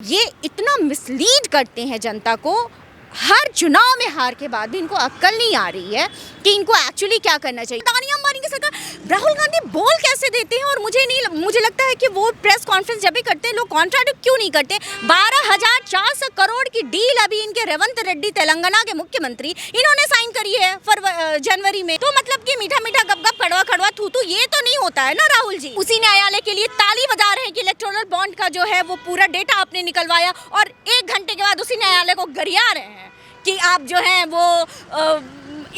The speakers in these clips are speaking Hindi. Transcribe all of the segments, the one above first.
ये इतना मिसलीड करते हैं जनता को। हर चुनाव में हार के बाद भी इनको अक्ल नहीं आ रही है कि इनको एक्चुअली क्या करना चाहिए। अदानी अंबानी की सरकार, राहुल गांधी बोल कैसे देते हैं और मुझे लगता है कि वो प्रेस कॉन्फ्रेंस जब भी करते हैं लोग कॉन्ट्राडिक्ट क्यों नहीं करते। 12,400 करोड़ की डील अभी इनके रेवंत रेड्डी तेलंगाना के मुख्यमंत्री इन्होंने साइन करी है जनवरी में। तो मतलब कि मीठा मीठा गप गप कड़वा कड़वा थू थू ये तो नहीं होता है ना राहुल जी। उसी न्यायालय के लिए ताली बजा रहे हैं कि इलेक्टोरल बॉन्ड का जो है वो पूरा डेटा आपने निकलवाया और 1 घंटे के बाद उसी न्यायालय को गरिया रहे हैं कि आप जो हैं वो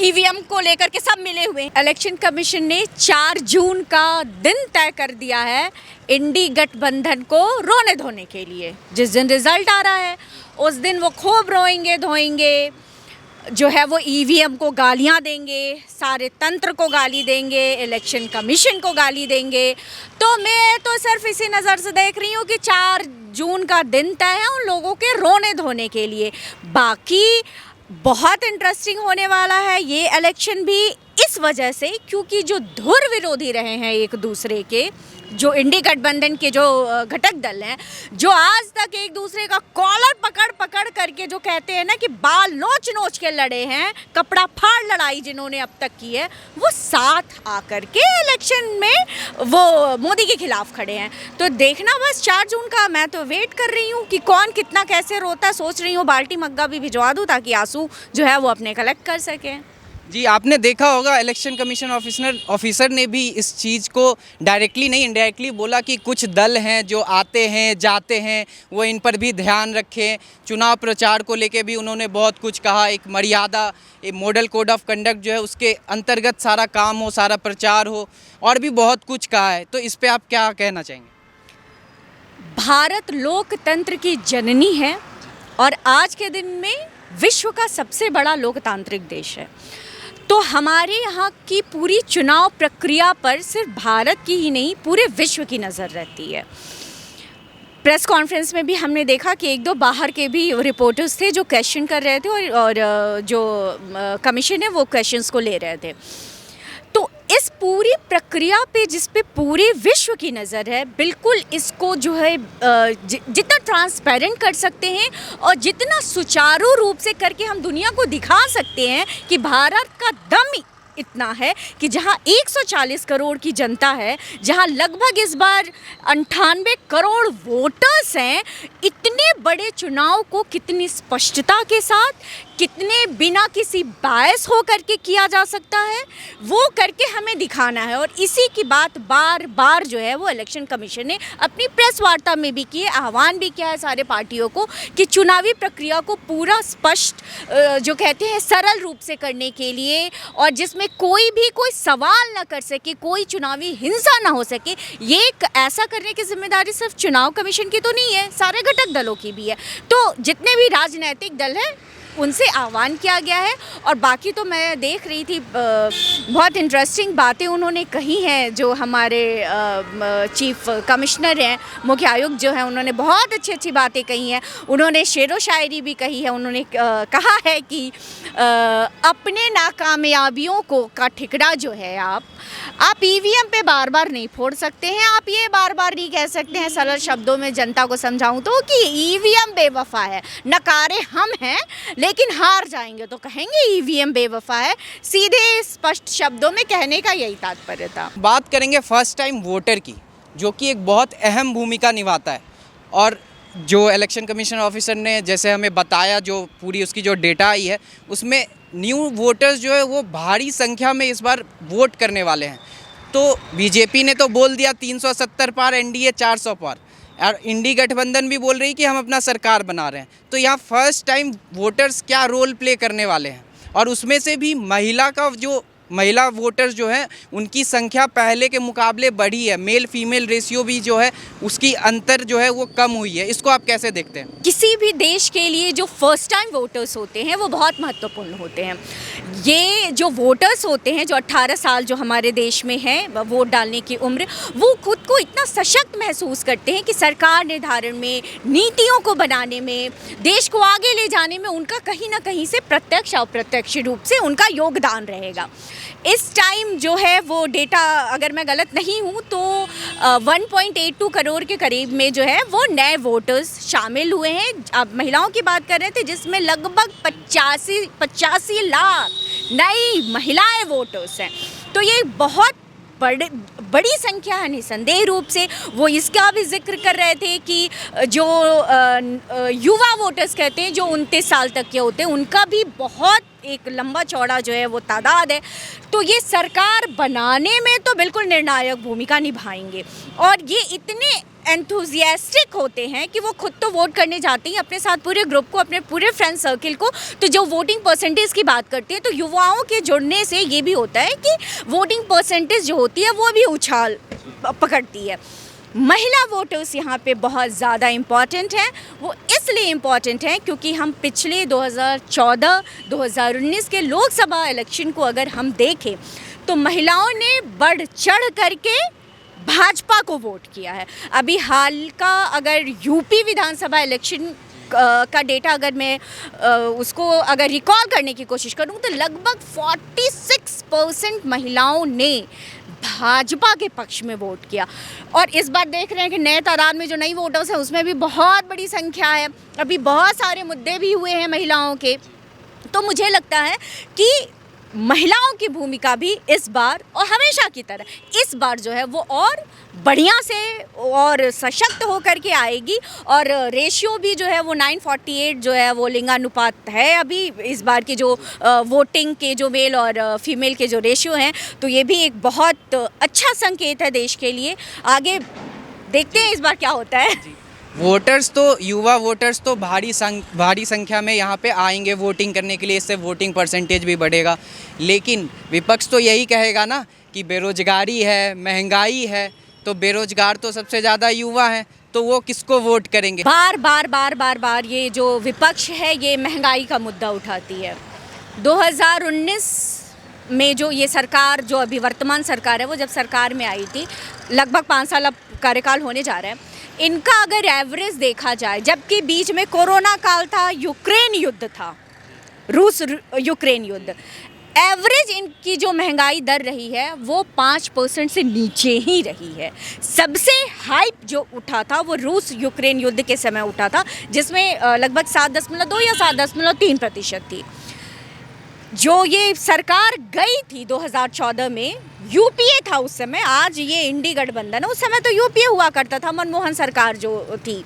ईवीएम को लेकर के सब मिले हुए। इलेक्शन कमीशन ने 4 जून का दिन तय कर दिया है इंडी गठबंधन को रोने धोने के लिए। जिस दिन रिजल्ट आ रहा है उस दिन वो खूब रोएंगे धोएंगे, जो है वो ईवीएम को गालियां देंगे, सारे तंत्र को गाली देंगे, इलेक्शन कमीशन को गाली देंगे। तो मैं तो सिर्फ इसी नज़र से देख रही हूँ कि 4 जून का दिन तय है उन लोगों के रोने धोने के लिए। बाकी बहुत इंटरेस्टिंग होने वाला है ये इलेक्शन भी इस वजह से क्योंकि जो धुर विरोधी रहे हैं एक दूसरे के, जो इंडी गठबंधन के जो घटक दल हैं, जो आज तक एक दूसरे का कॉलर पकड़ पकड़ करके जो कहते हैं ना कि बाल नोच नोच के लड़े हैं, कपड़ा फाड़ लड़ाई जिन्होंने अब तक की है, वो साथ आकर के इलेक्शन में वो मोदी के खिलाफ खड़े हैं। तो देखना बस 4 जून का। मैं तो वेट कर रही हूँ कि कौन कितना कैसे रोता है। सोच रही हूँ बाल्टी मग्गा भी भिजवा दूँ ताकि आंसू जो है वो अपने कलेक्ट कर सकें। जी, आपने देखा होगा इलेक्शन कमीशन ऑफिसर ने भी इस चीज़ को डायरेक्टली नहीं इनडायरेक्टली बोला कि कुछ दल हैं जो आते हैं जाते हैं, वो इन पर भी ध्यान रखें। चुनाव प्रचार को लेके भी उन्होंने बहुत कुछ कहा, एक मर्यादा, एक मॉडल कोड ऑफ कंडक्ट जो है उसके अंतर्गत सारा काम हो, सारा प्रचार हो, और भी बहुत कुछ कहा है। तो इस पर आप क्या कहना चाहेंगे? भारत लोकतंत्र की जननी है और आज के दिन में विश्व का सबसे बड़ा लोकतांत्रिक देश है। तो हमारे यहाँ की पूरी चुनाव प्रक्रिया पर सिर्फ भारत की ही नहीं पूरे विश्व की नज़र रहती है। प्रेस कॉन्फ्रेंस में भी हमने देखा कि 1-2 बाहर के भी रिपोर्टर्स थे जो क्वेश्चन कर रहे थे और जो कमीशन है वो क्वेश्चंस को ले रहे थे। तो इस पूरी प्रक्रिया पे जिस पे पूरे विश्व की नज़र है, बिल्कुल इसको जो है जितना ट्रांसपेरेंट कर सकते हैं और जितना सुचारू रूप से करके हम दुनिया को दिखा सकते हैं कि भारत का दम इतना है कि जहां 140 करोड़ की जनता है, जहां लगभग इस बार 98 करोड़ वोटर्स हैं, इतने बड़े चुनाव को कितनी स्पष्टता के साथ, कितने बिना किसी बायस हो करके किया जा सकता है, वो करके हमें दिखाना है। और इसी की बात बार बार जो है वो इलेक्शन कमीशन ने अपनी प्रेस वार्ता में भी की है, आह्वान भी किया है सारे पार्टियों को कि चुनावी प्रक्रिया को पूरा स्पष्ट जो कहते हैं सरल रूप से करने के लिए, और जिसमें कोई भी कोई सवाल ना कर सके, कोई चुनावी हिंसा ना हो सके। ये ऐसा करने की जिम्मेदारी सिर्फ चुनाव कमीशन की तो नहीं है, सारे घटक दलों की भी है। तो जितने भी राजनीतिक दल हैं उनसे आह्वान किया गया है। और बाकी तो मैं देख रही थी बहुत इंटरेस्टिंग बातें उन्होंने कही हैं। जो हमारे चीफ कमिश्नर हैं, मुख्य आयुक्त जो हैं, उन्होंने बहुत अच्छी अच्छी बातें कही हैं। उन्होंने शेरो शायरी भी कही है। उन्होंने कहा है कि अपने नाकामयाबियों को का ठिकरा जो है आप ईवीएम पे बार बार नहीं फोड़ सकते हैं। आप ये बार बार नहीं कह सकते हैं, सरल शब्दों में जनता को समझाऊं तो, कि ईवीएम बेवफा है। नकारे हम हैं लेकिन हार जाएंगे तो कहेंगे ईवीएम बेवफा है। सीधे स्पष्ट शब्दों में कहने का यही तात्पर्य था। बात करेंगे फर्स्ट टाइम वोटर की, जो कि एक बहुत अहम भूमिका निभाता है। और जो इलेक्शन कमीशन ऑफिसर ने जैसे हमें बताया, जो पूरी उसकी जो डेटा आई है, उसमें न्यू वोटर्स जो है वो भारी संख्या में इस बार वोट करने वाले हैं। तो बीजेपी ने तो बोल दिया 370 पार, एनडीए 400 पार, और इंडी गठबंधन भी बोल रही कि हम अपना सरकार बना रहे हैं। तो यहाँ फर्स्ट टाइम वोटर्स क्या रोल प्ले करने वाले हैं, और उसमें से भी महिला वोटर्स जो हैं उनकी संख्या पहले के मुकाबले बढ़ी है। मेल फीमेल रेशियो भी जो है उसकी अंतर जो है वो कम हुई है। इसको आप कैसे देखते हैं? किसी भी देश के लिए जो फर्स्ट टाइम वोटर्स होते हैं वो बहुत महत्वपूर्ण होते हैं। ये जो वोटर्स होते हैं, जो 18 साल जो हमारे देश में है वोट डालने की उम्र, वो खुद को इतना सशक्त महसूस करते हैं कि सरकार निर्धारण में, नीतियों को बनाने में, देश को आगे ले जाने में उनका कहीं ना कहीं से प्रत्यक्ष अप्रत्यक्ष रूप से उनका योगदान रहेगा। इस टाइम जो है वो डेटा, अगर मैं गलत नहीं हूँ तो 1.82 करोड़ के करीब में जो है वो नए वोटर्स शामिल हुए हैं। अब महिलाओं की बात कर रहे थे जिसमें लगभग 85 लाख नई महिलाएं वोटर्स हैं। तो ये बहुत बड़ी संख्या है निसंदेह रूप से। वो इसका भी जिक्र कर रहे थे कि जो युवा वोटर्स कहते हैं जो 29 साल तक के होते हैं, उनका भी बहुत एक लंबा चौड़ा जो है वो तादाद है। तो ये सरकार बनाने में तो बिल्कुल निर्णायक भूमिका निभाएंगे और ये इतने एंथुजियास्टिक होते हैं कि वो खुद तो वोट करने जाते हैं अपने साथ पूरे ग्रुप को, अपने पूरे फ्रेंड सर्किल को। तो जो वोटिंग परसेंटेज की बात करते हैं तो युवाओं के जुड़ने से ये भी होता है कि वोटिंग परसेंटेज जो होती है वो भी उछाल पकड़ती है। महिला वोटर्स यहाँ पे बहुत ज़्यादा इम्पॉर्टेंट हैं। वो इसलिए इम्पॉर्टेंट हैं क्योंकि हम पिछले 2014-2019 के लोकसभा इलेक्शन को अगर हम देखें तो महिलाओं ने बढ़ चढ़ करके भाजपा को वोट किया है। अभी हाल का अगर यूपी विधानसभा इलेक्शन का डेटा अगर मैं उसको अगर रिकॉल करने की कोशिश करूँ तो लगभग 46% महिलाओं ने भाजपा के पक्ष में वोट किया। और इस बार देख रहे हैं कि नए तादाद में जो नई वोटर्स हैं उसमें भी बहुत बड़ी संख्या है। अभी बहुत सारे मुद्दे भी हुए हैं महिलाओं के। तो मुझे लगता है कि महिलाओं की भूमिका भी इस बार और हमेशा की तरह इस बार जो है वो और बढ़िया से और सशक्त होकर के आएगी। और रेशियो भी जो है वो 948 जो है वो लिंगानुपात है अभी इस बार की जो वोटिंग के जो मेल और फीमेल के जो रेशियो हैं। तो ये भी एक बहुत अच्छा संकेत है देश के लिए। आगे देखते हैं इस बार क्या होता है। वोटर्स तो युवा वोटर्स तो भारी संख्या में यहाँ पे आएंगे वोटिंग करने के लिए, इससे वोटिंग परसेंटेज भी बढ़ेगा। लेकिन विपक्ष तो यही कहेगा ना कि बेरोजगारी है, महंगाई है, तो बेरोजगार तो सबसे ज़्यादा युवा हैं, तो वो किसको वोट करेंगे। बार ये जो विपक्ष है ये महंगाई का मुद्दा उठाती है। 2019 में जो ये सरकार जो अभी वर्तमान सरकार है वो जब सरकार में आई थी, लगभग 5 साल अब कार्यकाल होने जा रहा है, इनका अगर एवरेज देखा जाए, जबकि बीच में कोरोना काल था, यूक्रेन युद्ध था, रूस यूक्रेन युद्ध, एवरेज इनकी जो महंगाई दर रही है वो 5% से नीचे ही रही है। सबसे हाइप जो उठा था वो रूस यूक्रेन युद्ध के समय उठा था, जिसमें लगभग 7.2 या 7.3% थी। जो ये सरकार गई थी 2014 में, यूपीए था उस समय, आज ये इंडी गठबंधन है, उस समय तो यूपीए हुआ करता था, मनमोहन सरकार जो थी,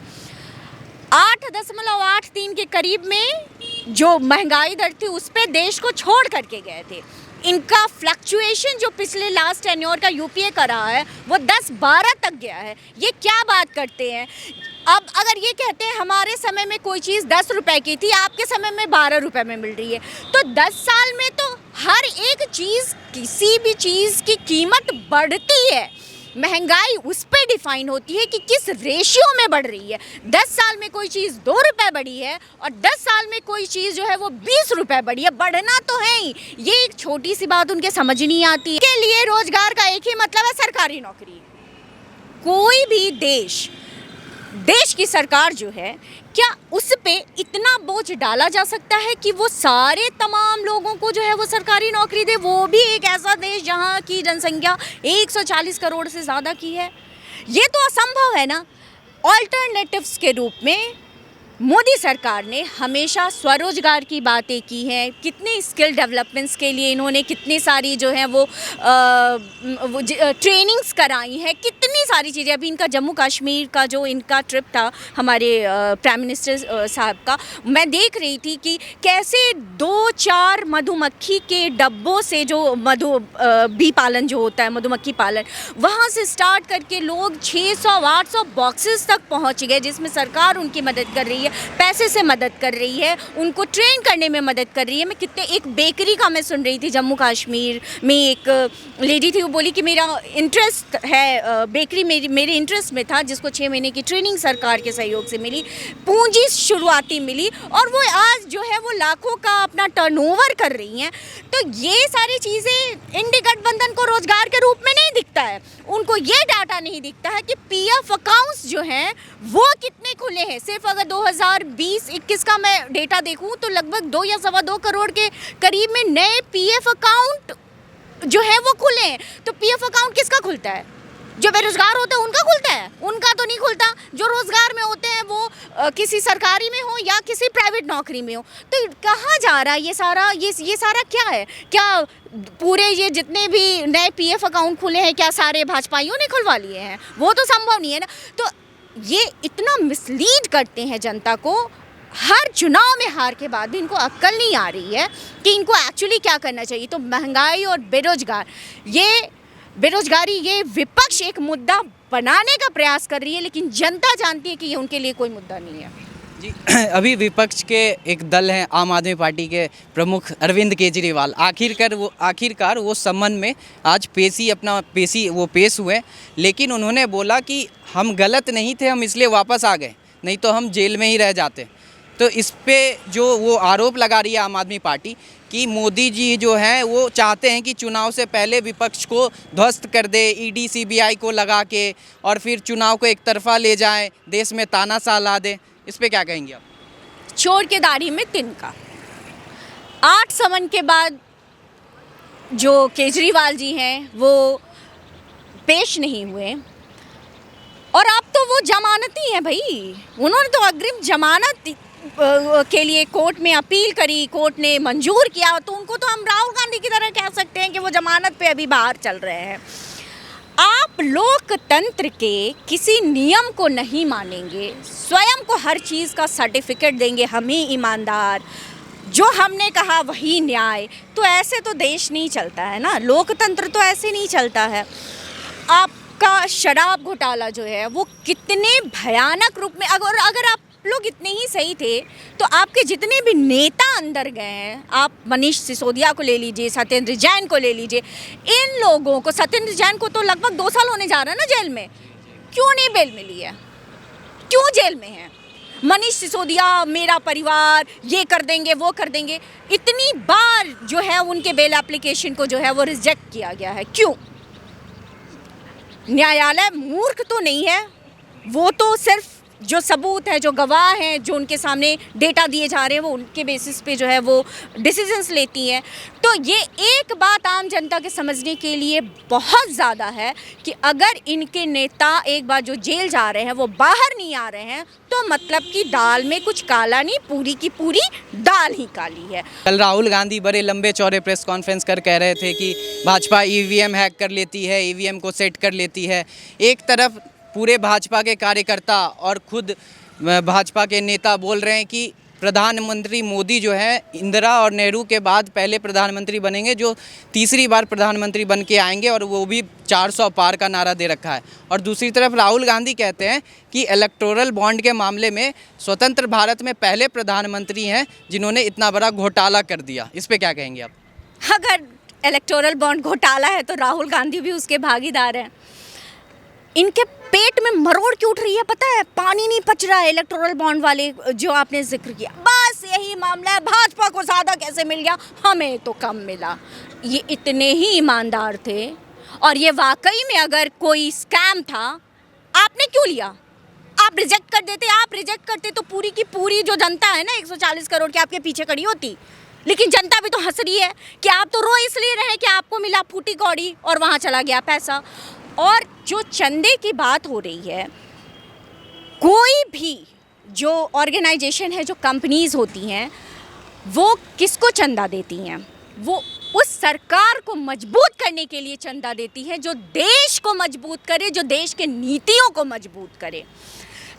8.83 के करीब में जो महंगाई दर थी उस पे देश को छोड़ करके गए थे। इनका फ्लक्चुएशन जो पिछले लास्ट टेन्योर का यूपीए का रहा है वो 10-12 तक गया है। ये क्या बात करते हैं। अब अगर ये कहते हैं हमारे समय में कोई चीज़ 10 रुपए की थी, आपके समय में 12 रुपए में मिल रही है, तो 10 साल में तो हर एक चीज़, किसी भी चीज़ की कीमत बढ़ती है। महंगाई उस पे डिफाइन होती है कि किस रेशियो में बढ़ रही है। 10 साल में कोई चीज़ 2 रुपए बढ़ी है और 10 साल में कोई चीज़ जो है वो 20 रुपए बढ़ी है, बढ़ना तो है ही। ये एक छोटी सी बात उनके समझ नहीं आती है। के लिए रोजगार का एक ही मतलब है, सरकारी नौकरी। कोई भी देश की सरकार जो है, क्या उस पे इतना बोझ डाला जा सकता है कि वो सारे तमाम लोगों को जो है वो सरकारी नौकरी दे, वो भी एक ऐसा देश जहाँ की जनसंख्या 140 करोड़ से ज़्यादा की है। ये तो असंभव है ना। ऑल्टरनेटिव्स के रूप में मोदी सरकार ने हमेशा स्वरोजगार की बातें की हैं। कितने स्किल डेवलपमेंट्स के लिए इन्होंने कितनी सारी जो है वो ट्रेनिंग्स कराई हैं, कितनी सारी चीज़ें। अभी इनका जम्मू कश्मीर का जो इनका ट्रिप था हमारे प्राइम मिनिस्टर साहब का, मैं देख रही थी कि कैसे 2-4 मधुमक्खी के डब्बों से जो बी पालन जो होता है, मधुमक्खी पालन, वहाँ से स्टार्ट करके लोग 600-800 बॉक्सेस तक पहुँच गए, जिसमें सरकार उनकी मदद कर रही है, पैसे से मदद कर रही है, उनको ट्रेन करने में मदद कर रही है। मैं कितने एक बेकरी का मैं सुन रही थी जम्मू कश्मीर में, एक लेडी थी, वो बोली कि मेरा इंटरेस्ट है बेकरी, मेरे इंटरेस्ट में था, जिसको 6 महीने की ट्रेनिंग सरकार के सहयोग से मिली, पूंजी शुरुआती मिली और वो आज जो है वो लाखों का अपना टर्नओवर कर रही हैं। तो ये सारी चीज़ें इंडी गठबंधन को रोजगार के रूप में नहीं दिखता है। उनको ये डाटा नहीं दिखता है कि पीएफ अकाउंट्स जो हैं वो कितने खुले हैं। सिर्फ अगर 2020-21 का मैं डेटा देखूं तो लगभग 2 या 2.25 करोड़ के करीब में नए पीएफ अकाउंट जो है वो खुले हैं। तो पीएफ अकाउंट किसका खुलता है? जो बेरोजगार होते हैं उनका खुलता है, उनका तो नहीं खुलता। जो रोजगार में होते हैं वो किसी सरकारी में हो या किसी प्राइवेट नौकरी में हो। तो कहाँ जा रहा है ये सारा? ये सारा क्या है? क्या पूरे ये जितने भी नए पीएफ अकाउंट खुले हैं क्या सारे भाजपाइयों ने खुलवा लिए हैं? वो तो संभव नहीं है ना। तो ये इतना मिसलीड करते हैं जनता को। हर चुनाव में हार के बाद भी इनको अक्ल नहीं आ रही है कि इनको एक्चुअली क्या करना चाहिए। तो महंगाई और बेरोजगारी ये विपक्ष एक मुद्दा बनाने का प्रयास कर रही है, लेकिन जनता जानती है कि ये उनके लिए कोई मुद्दा नहीं है। जी अभी विपक्ष के एक दल हैं आम आदमी पार्टी के प्रमुख अरविंद केजरीवाल, आखिरकार वो समन में आज पेश हुए, लेकिन उन्होंने बोला कि हम गलत नहीं थे, हम इसलिए वापस आ गए, नहीं तो हम जेल में ही रह जाते। तो इस पे जो वो आरोप लगा रही है आम आदमी पार्टी कि मोदी जी जो हैं वो चाहते हैं कि चुनाव से पहले विपक्ष को ध्वस्त कर दे, ईडी सीबीआई को लगा के, और फिर चुनाव को एक तरफा ले जाएं, देश में तानाशाह ला दे। इस पे क्या कहेंगे आप? चोर के दाढ़ी में तिनका। 8 समन के बाद जो केजरीवाल जी हैं वो पेश नहीं हुए, और अब तो वो जमानती हैं भाई। उन्होंने तो अग्रिम जमानत के लिए कोर्ट में अपील करी, कोर्ट ने मंजूर किया। तो उनको तो हम राहुल गांधी की तरह कह सकते हैं कि वो जमानत पे अभी बाहर चल रहे हैं। आप लोकतंत्र के किसी नियम को नहीं मानेंगे, स्वयं को हर चीज़ का सर्टिफिकेट देंगे, हम ही ईमानदार, जो हमने कहा वही न्याय, तो ऐसे तो देश नहीं चलता है ना। लोकतंत्र तो ऐसे नहीं चलता है। आपका शराब घोटाला जो है वो कितने भयानक रूप में, अगर आप लोग इतने ही सही थे तो आपके जितने भी नेता अंदर गए हैं, आप मनीष सिसोदिया को ले लीजिए, सत्येंद्र जैन को ले लीजिए, इन लोगों को, सत्येंद्र जैन को तो लगभग 2 साल होने जा रहा है ना जेल में, क्यों नहीं बेल मिली है? क्यों जेल में है? मनीष सिसोदिया, मेरा परिवार, ये कर देंगे वो कर देंगे, इतनी बार जो है उनके बेल एप्लीकेशन को जो है वो रिजेक्ट किया गया है। क्यों? न्यायालय मूर्ख तो नहीं है, वो तो सिर्फ जो सबूत है, जो गवाह हैं, जो उनके सामने डेटा दिए जा रहे हैं, वो उनके बेसिस पे जो है वो डिसीजंस लेती हैं। तो ये एक बात आम जनता के समझने के लिए बहुत ज़्यादा है कि अगर इनके नेता एक बार जो जेल जा रहे हैं वो बाहर नहीं आ रहे हैं, तो मतलब कि दाल में कुछ काला नहीं, पूरी की पूरी दाल ही काली है। कल राहुल गांधी बड़े लंबे चौड़े प्रेस कॉन्फ्रेंस कर कह रहे थे कि भाजपा ईवीएम हैक कर लेती है, ईवीएम को सेट कर लेती है। एक तरफ पूरे भाजपा के कार्यकर्ता और खुद भाजपा के नेता बोल रहे हैं कि प्रधानमंत्री मोदी जो है इंदिरा और नेहरू के बाद पहले प्रधानमंत्री बनेंगे, जो तीसरी बार प्रधानमंत्री बन के आएंगे, और वो भी 400 पार का नारा दे रखा है। और दूसरी तरफ राहुल गांधी कहते हैं कि इलेक्टोरल बॉन्ड के मामले में स्वतंत्र भारत में पहले प्रधानमंत्री हैं जिन्होंने इतना बड़ा घोटाला कर दिया। इस पर क्या कहेंगे आप? अगर इलेक्टोरल बॉन्ड घोटाला है तो राहुल गांधी भी उसके भागीदार हैं। इनके पेट में मरोड़ क्यों उठ रही है पता है? पानी नहीं पच रहा है। इलेक्टोरल बॉन्ड वाले जो आपने जिक्र किया, बस यही मामला है, भाजपा को ज़्यादा कैसे मिल गया, हमें तो कम मिला। ये इतने ही ईमानदार थे, और ये वाकई में अगर कोई स्कैम था, आपने क्यों लिया? आप रिजेक्ट कर देते। आप रिजेक्ट करते तो पूरी की पूरी जो जनता है ना 140 करोड़ की आपके पीछे खड़ी होती। लेकिन जनता भी तो हंस रही है कि आप तो रो इसलिए रहे कि आपको मिला फूटी कौड़ी और वहाँ चला गया पैसा। और जो चंदे की बात हो रही है, कोई भी जो ऑर्गेनाइजेशन है, जो कंपनीज होती हैं, वो किसको चंदा देती हैं? वो उस सरकार को मजबूत करने के लिए चंदा देती है जो देश को मजबूत करे, जो देश के नीतियों को मजबूत करे।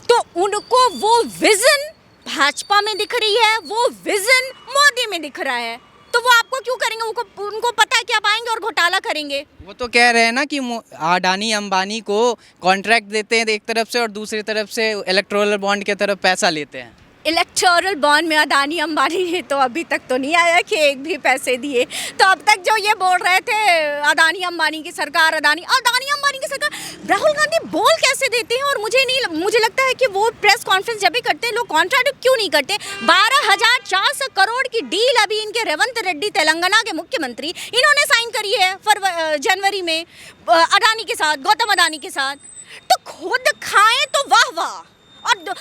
तो उनको वो विज़न भाजपा में दिख रही है, वो विज़न मोदी में दिख रहा है, तो वो आपको क्यों करेंगे? उनको पता है कि आप आएंगे और घोटाला करेंगे। वो तो कह रहे हैं ना कि अडानी अंबानी को कॉन्ट्रैक्ट देते हैं एक तरफ से, और दूसरी तरफ से इलेक्टोरल बॉन्ड की तरफ पैसा लेते हैं। इलेक्टोरल बॉन्ड में अडानी अंबानी ने तो अभी तक तो नहीं आया कि एक भी पैसे दिए। तो अब तक जो ये बोल रहे थे अडानी अंबानी की सरकार, अडानी अंबानी की सरकार, राहुल गांधी बोल कैसे देते हैं? और मुझे लगता है कि वो प्रेस कॉन्फ्रेंस जब भी करते हैं, लोग कॉन्ट्रैक्ट क्यों नहीं करते? 12,400 करोड़ की डील अभी इनके रेवंत रेड्डी, तेलंगाना के मुख्यमंत्री, इन्होंने साइन करी है जनवरी में अडानी के साथ, गौतम अडानी के साथ। तो खुद खाएं तो वाह वाह, और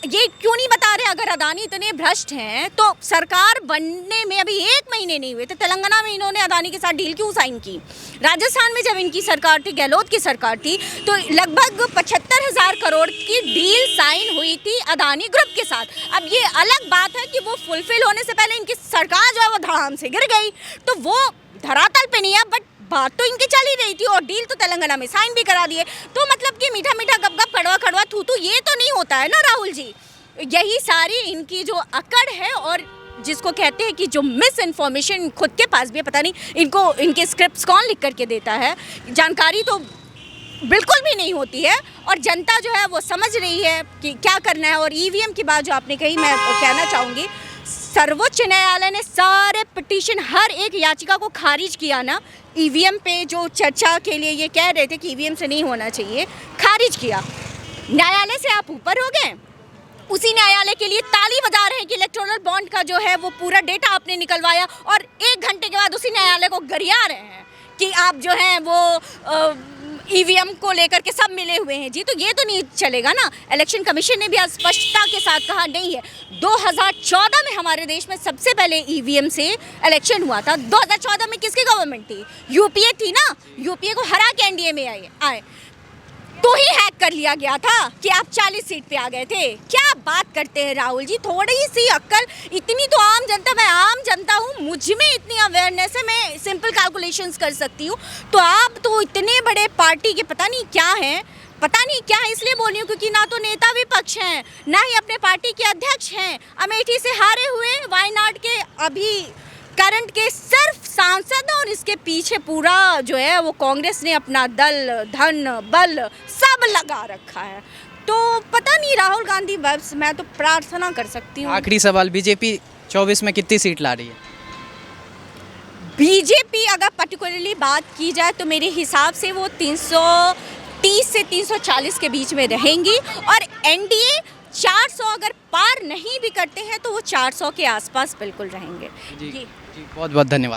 ये क्यों नहीं बता रहे अगर अदानी इतने भ्रष्ट हैं तो सरकार बनने में अभी 1 महीने नहीं हुए थे, तेलंगाना में इन्होंने अदानी के साथ डील क्यों साइन की? राजस्थान में जब इनकी सरकार थी, गहलोत की सरकार थी, तो लगभग 75,000 करोड़ की डील साइन हुई थी अदानी ग्रुप के साथ। अब ये अलग बात है कि वो फुलफिल होने से पहले इनकी सरकार जो है वो धड़ाम से गिर गई, तो वो धरातल पे नहीं है, बट बात तो इनकी चल ही रही थी और डील तो तेलंगाना में साइन भी करा दिए। तो मतलब कि मीठा मीठा गप गप कड़वा कड़वा थू थू, ये तो नहीं होता है ना राहुल जी। यही सारी इनकी जो अकड़ है और जिसको कहते हैं कि जो मिस इन्फॉर्मेशन खुद के पास भी है, पता नहीं इनको इनके स्क्रिप्ट्स कौन लिख करके देता है, जानकारी तो बिल्कुल भी नहीं होती है और जनता जो है वो समझ रही है कि क्या करना है। और ईवीएम की बात जो आपने कही, मैं कहना चाहूँगी सर्वोच्च न्यायालय ने सारे पिटीशन, हर एक याचिका को खारिज किया ना। ईवीएम पे जो चर्चा के लिए ये कह रहे थे कि ईवीएम से नहीं होना चाहिए, खारिज किया। न्यायालय से आप ऊपर हो गए, उसी न्यायालय के लिए ताली बजा रहे हैं कि इलेक्टोरल बॉन्ड का जो है वो पूरा डेटा आपने निकलवाया, और 1 घंटे के बाद उसी न्यायालय को गरिया रहे हैं कि आप जो हैं वो ईवीएम को लेकर के सब मिले हुए हैं जी। तो ये तो नहीं चलेगा ना। इलेक्शन कमीशन ने भी आज स्पष्टता के साथ कहा नहीं है। 2014 में हमारे देश में सबसे पहले ईवीएम से इलेक्शन हुआ था। 2014 में किसकी गवर्नमेंट थी? यूपीए थी ना। यूपीए को हरा के एनडीए में आए तो ही हैक कर लिया गया था कि आप 40 सीट पे आ गए थे। क्या बात करते हैं राहुल जी, थोड़ी सी अक्ल। इतनी तो आम जनता, मैं आम जनता हूँ, मुझ में इतनी अवेयरनेस है, मैं सिंपल कैलकुलेशंस कर सकती हूँ। तो आप तो इतने बड़े पार्टी के पता नहीं क्या हैं, पता नहीं क्या है, इसलिए बोल रही हूँ क्योंकि ना तो नेता विपक्ष हैं, ना ही अपने पार्टी के अध्यक्ष हैं। अमेठी से हारे हुए, वायनाड के अभी करंट के सिर्फ सांसद, और इसके पीछे पूरा जो है वो कांग्रेस ने अपना दल, धन, बल सब लगा रखा है। तो पता नहीं राहुल गांधी, बस मैं तो प्रार्थना कर सकती हूँ। आखिरी सवाल, बीजेपी 24 में कितनी सीट ला रही है? बीजेपी अगर पर्टिकुलरली बात की जाए तो मेरे हिसाब से वो 330 से 340 के बीच में रहेंगी, और एनडीए 400 अगर पार नहीं भी करते हैं तो वो 400 के आसपास बिल्कुल रहेंगे। जी, बहुत बहुत धन्यवाद।